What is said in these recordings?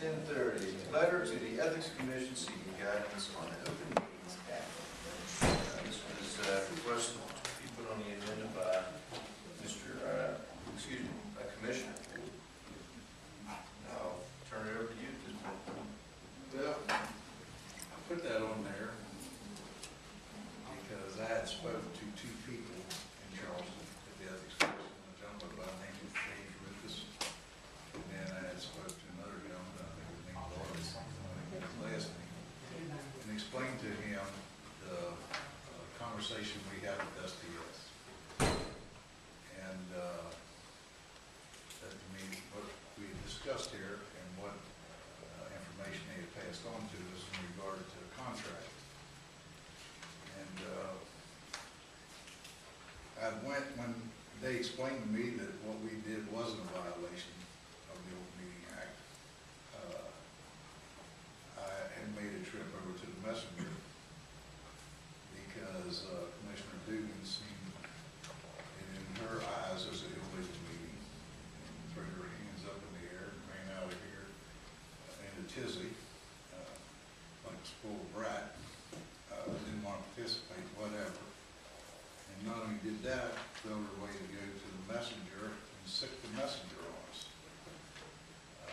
10:30, letter to the Ethics Commission seeking guidance on the Open Meetings Act. This was requested to be put on the agenda by Commissioner. I'll turn it over to you at this point. Well, I put that on there because I had spoken to two people in Charleston at the Ethics Commission, a gentleman by the name of James Rufus, and then I had spoken to another gentleman, I think his name was Lawrence, I think his last name, and explained to him the conversation we had with STS. And that to me, what we had discussed here and what information they had passed on to us in regard to the contract. And when they explained to me that what we did wasn't a violation of the Open Meeting Act, I had made a trip over to the messenger because Commissioner Dugan seemed, and in her eyes, as an illegal meeting, and threw her hands up in the air and ran out of here in a tizzy, like a spoiled brat, didn't want to participate, whatever. And not only did that, found her way to go to the messenger and sick the messenger on us.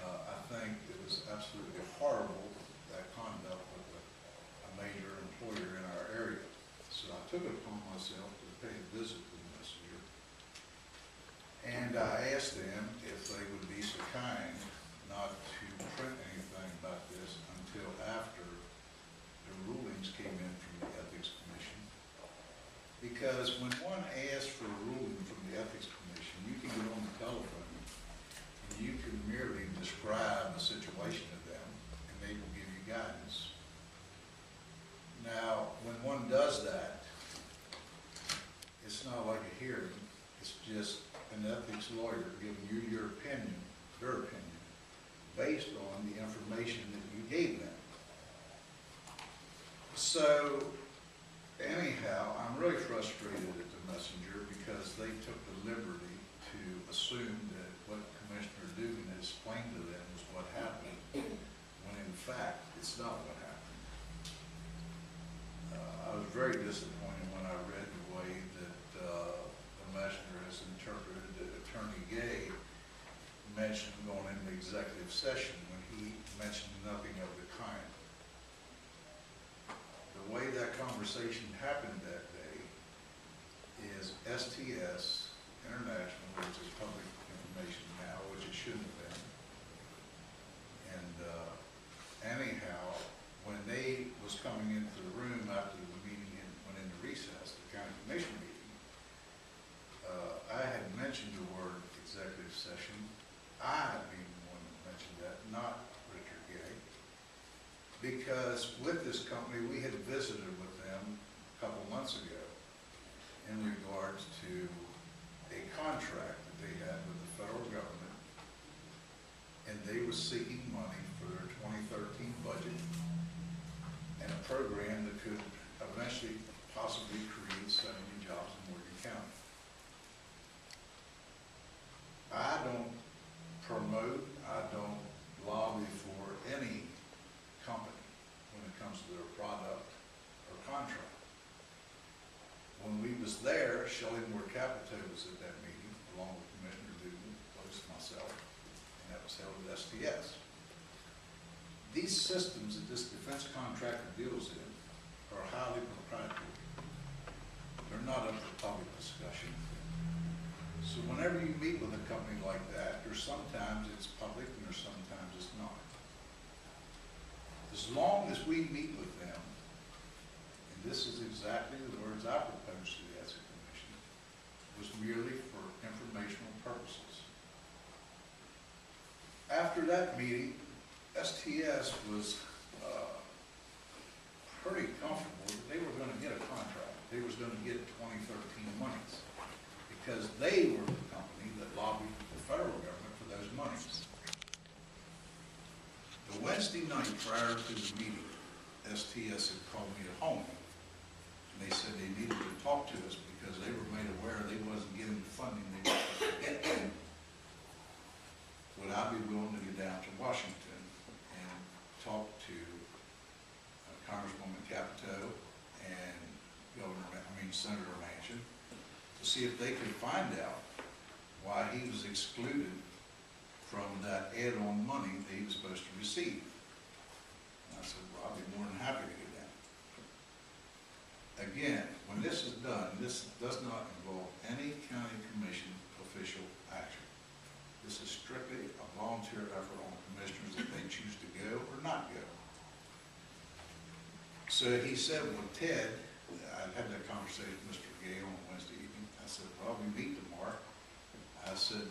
I think it was absolutely horrible, that conduct with a major employer in our area. So I took it upon myself to pay a visit to the messenger. And I asked them if they would be so kind not to print anything about this until after the rulings came in from the Ethics Commission. Because when one asks for a ruling from the Ethics Commission, you can get on the telephone and you can merely describe a situation to them and they will give you guidance. Now, when one does that, it's not like a hearing, it's just an ethics lawyer giving you your opinion, their opinion, based on the information that you gave them. So, anyhow, I'm really frustrated at the messenger because they took the liberty to assume that what Commissioner Dugan had explained to them was what happened, when in fact, it's not what happened. I was very disappointed when I read the way that the messenger has interpreted that Attorney Gay mentioned going into executive session when he mentioned nothing of the kind. The way that conversation happened that day is STS International, which is public information now, which it shouldn't have been. And anyhow, when they was coming into the room after the meeting went into recess, the county commission meeting, I had mentioned the word executive session. I being the one that mentioned that, not Richard Gay. Because with this company, we had visited with them a couple months ago in regards to a contract that they had with the federal government, and they were seeking money for their 2013 budget and a program that could eventually possibly create 70 jobs in Morgan County. I don't promote, I don't lobby for any company when it comes to their product or contract. When we was there, Shelley Moore Capito was at that meeting, along with Commissioner Dugan, plus myself, and that was held at STS. These systems that this defense contractor deals in are highly proprietary. They're not up for public discussion. So whenever you meet with a company like that, there's sometimes it's public and there's sometimes it's not. As long as we meet with them, and this is exactly the words I proposed to the Ethics Commission, was merely for informational purposes. After that meeting, STS was pretty comfortable that they were going to get a contract. They was going to get 2013 monies because they were the company that lobbied the federal government for those monies. The Wednesday night prior to the meeting, STS had called me at home, and they said they needed to talk to us because they were made aware they wasn't getting the funding they were supposed to get. Would I be willing to get down to Washington Senator Manchin to see if they could find out why he was excluded from that add-on money that he was supposed to receive. And I said, well, I'll be more than happy to get that. Again, when this is done, this does not involve any county commission official action. This is strictly a volunteer effort on commissioners if they choose to go or not go. So he said, well, Ted, I had that conversation with Mr. Gale on Wednesday evening. I said, well, we meet tomorrow. I said,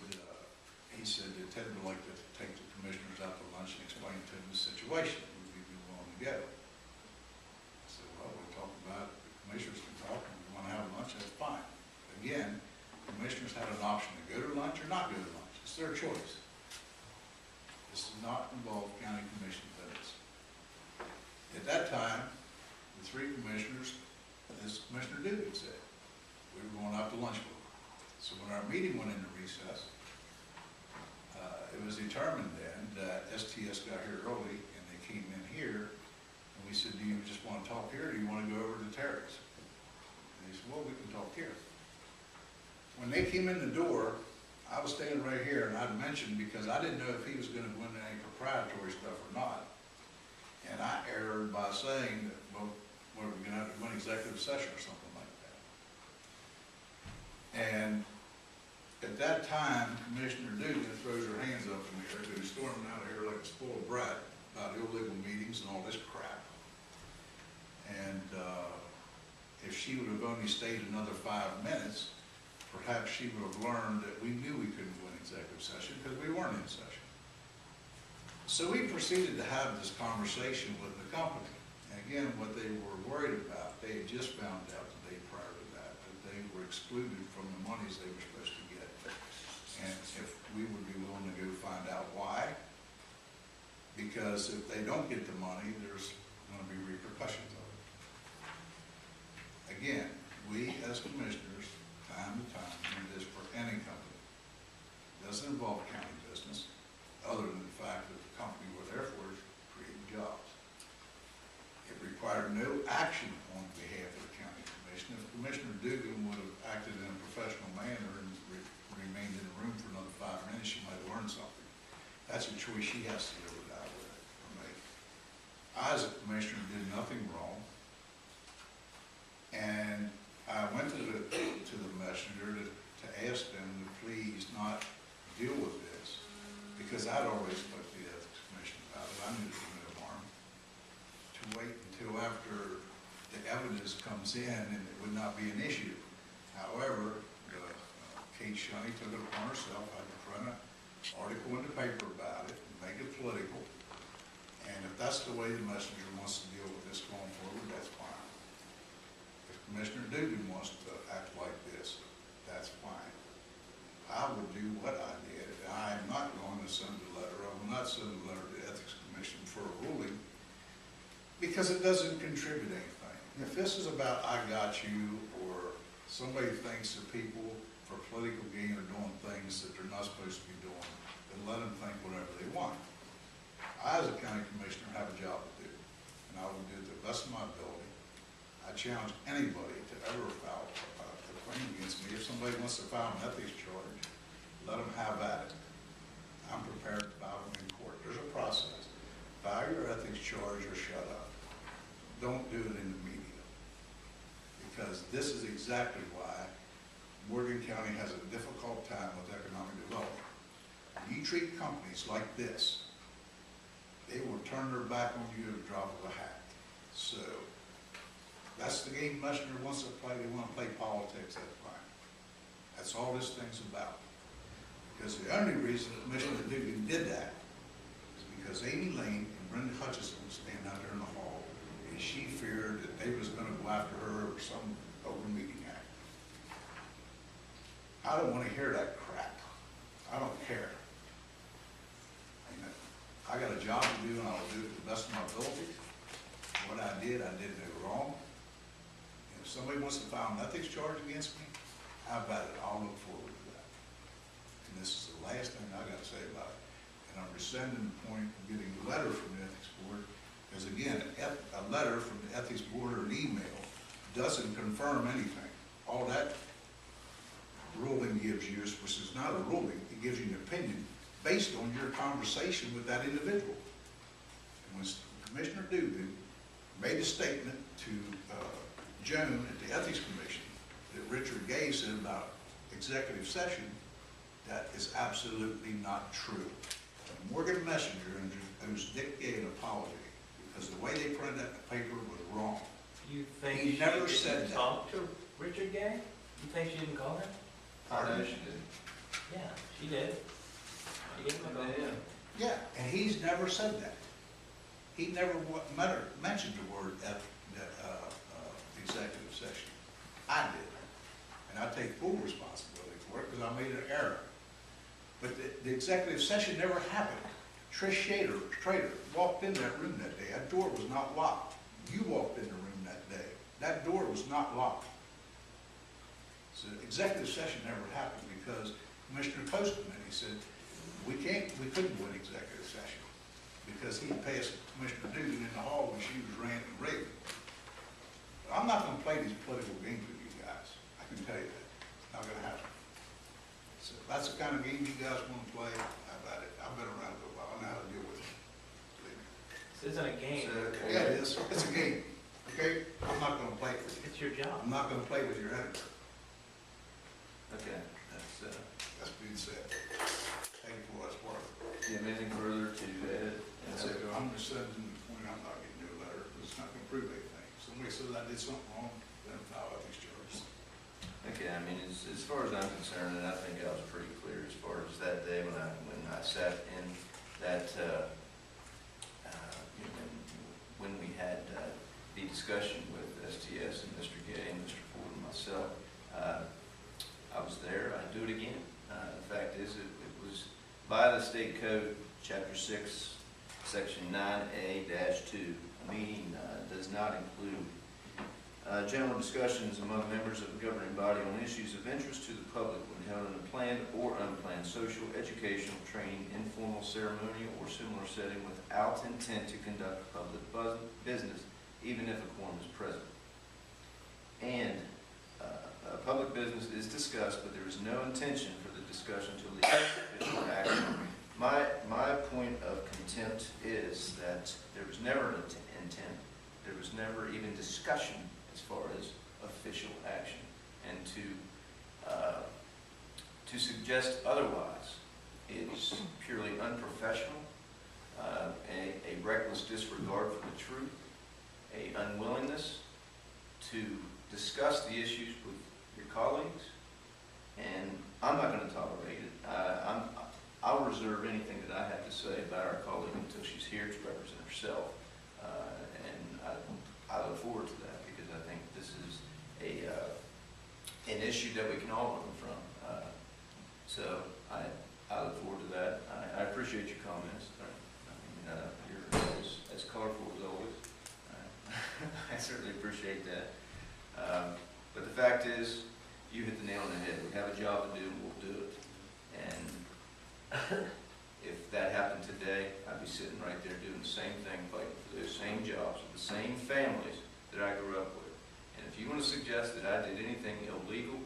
he said that Ted would like to take the commissioners out to lunch and explain to them the situation. Would we be willing to go? I said, well, we'll talk about it. The commissioners can talk, and we want to have lunch, that's fine. Again, commissioners had an option to go to lunch or not go to lunch. It's their choice. This does not involve county commission business. At that time, the three commissioners, as Commissioner Dugan said, we were going out to lunch with them. So when our meeting went into recess, it was determined then that STS got here early and they came in here and we said, do you just want to talk here or do you want to go over to Terry's? And they said, well, we can talk here. When they came in the door, I was standing right here and I'd mentioned because I didn't know if he was going to go into any proprietary stuff or not. And I erred by saying that, well, what are we going to have to go in executive session or something like that? And at that time, Commissioner Dugan throws her hands up in the air, who's storming out of here like a spoiled brat about illegal meetings and all this crap. And if she would have only stayed another 5 minutes, perhaps she would have learned that we knew we couldn't go in executive session because we weren't in session. So we proceeded to have this conversation with the company. And again, what they were worried about, they had just found out the day prior to that they were excluded from the monies they were supposed to get. And if we would be willing to go find out why, because if they don't get the money, there's going to be repercussions of it. Again, we as commissioners, time to time, do this for any company. It doesn't involve county business, other than the fact that the company we're there for is creating jobs. It required no action on behalf of the county commission. If Commissioner Dugan would have acted in a professional manner and remained in the room for another 5 minutes, she might have learned something. That's a choice she has to live with that with. I, as a commissioner, did nothing wrong. And I went to the messenger to ask them to please not deal with this, because I'd already spoke to the ethics commission about it. I knew there was no harm. To wait until after the evidence comes in and it would not be an issue. However, Kate Shunny took it upon herself. I had to print an article in the paper about it and make it political. And if that's the way the messenger wants to deal with this going forward, that's fine. If Commissioner Dugan wants to act like this, that's fine. I would do what I did. I am not going to send a letter. I will not send a letter to the Ethics Commission for a ruling because it doesn't contribute anything. If this is about I got you, or somebody thinks that people for political gain are doing things that they're not supposed to be doing, then let them think whatever they want. I, as a county commissioner, have a job to do, and I will do it to the best of my ability. I challenge anybody to ever file a claim against me. If somebody wants to file an ethics charge, let them have at it. I'm prepared to file them in court. There's a process. File your ethics charge or shut up. Don't do it in the media, because this is exactly why Morgan County has a difficult time with economic development. When you treat companies like this, they will turn their back on you at the drop of a hat. So that's the game messenger wants to play. They want to play politics, that's fine. That's all this thing's about. Because the only reason Commissioner Dugan did that is because Amy Lane and Brenda Hutchison were standing out there in the hall, and she feared that they was going to go after her or some open meeting act. I don't want to hear that crap. I don't care. I got a job to do, and I'll do it to the best of my ability. What I did no wrong. And if somebody wants to file an ethics charge against me, how about it? I'll look forward to that. And this is the last thing I got to say about it. And I'm rescinding the point of getting a letter from the ethics board, because again, a letter from the ethics board or an email doesn't confirm anything. all that ruling gives you, which is not a ruling, it gives you an opinion based on your conversation with that individual. And when Commissioner Dugan made a statement to Joan at the Ethics Commission that Richard Gay said about executive session, that is absolutely not true. Morgan Messenger owes Dick Gay an apology because the way they printed that in the paper was wrong. You think He she never didn't said that. talk to Richard Gay? You think she didn't call him? I know she did. Yeah, she did. She gave him a call. Yeah. Yeah, and he's never said that. He never mentioned the word executive session. I did. And I take full responsibility for it because I made an error. But the executive session never happened. Trish Trader walked in that room that day. That door was not locked. You walked in the room that day. That door was not locked. So the executive session never happened because Commissioner Postman, he said, we couldn't go in executive session because he passed Commissioner Dugan in the hall when she was ranting and raving. But I'm not going to play these political games with you guys. I can tell you that. It's not going to happen. So if that's the kind of game you guys want to play, how about it? I've been around for a while. I know how to deal with it. Believe me. This isn't a game. Yeah, it is. It's a game. Okay? I'm not going to play with you. It's your job. I'm not going to play with your editor. Okay, that's, That's being said. Thank you for what's worth. do you have anything further to add? That's it. I'm just saying, the point, I'm not getting you a letter, because it's not going to prove anything. Somebody says I did something wrong, then file ethics charges. Okay, I mean, as far as I'm concerned, and I think I was pretty clear as far as that day when I sat in that, you know, when we had the discussion with STS and Mr. Gay and Mr. Ford and myself, I was there. I'd do it again. The fact is, it was by the state code, chapter 6, section 9A-2. A meeting does not include general discussions among members of the governing body on issues of interest to the public when held in a planned or unplanned social, educational, training, informal, ceremonial, or similar setting without intent to conduct public business, even if a quorum is present. And public business is discussed, but there is no intention for the discussion to lead to official action. My point of contempt is that there was never an intent, there was never even discussion as far as official action. And to suggest otherwise is purely unprofessional, a reckless disregard for the truth, a unwillingness to discuss the issues with your colleagues, and I'm not going to tolerate it. I'll reserve anything that I have to say about our colleague until she's here to represent herself, and I look forward to that because I think this is an issue that we can all learn from. So I look forward to that. I appreciate your comments. I mean, you're as colorful as always. I certainly appreciate that. But the fact is, you hit the nail on the head. We have a job to do, and we'll do it. And if that happened today, I'd be sitting right there doing the same thing, fighting for those same jobs, with the same families that I grew up with. And if you want to suggest that I did anything illegal,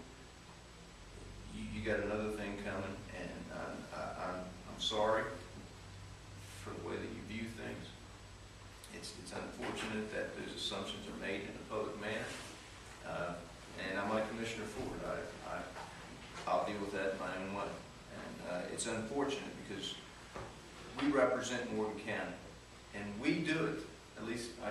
you got another thing coming, and I'm sorry for the way that you view things. It's unfortunate that those assumptions are made in a public manner. And I'm like Commissioner Ford. I'll deal with that in my own way. And it's unfortunate because we represent Morgan County, and we do it. At least I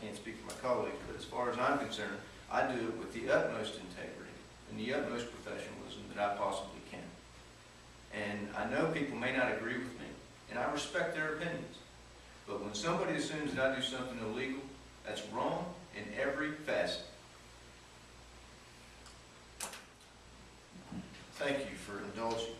can't speak for my colleagues, but as far as I'm concerned, I do it with the utmost integrity and the utmost professionalism that I possibly can. And I know people may not agree with me, and I respect their opinions. But when somebody assumes that I do something illegal, that's wrong in every facet. Thank you for indulging.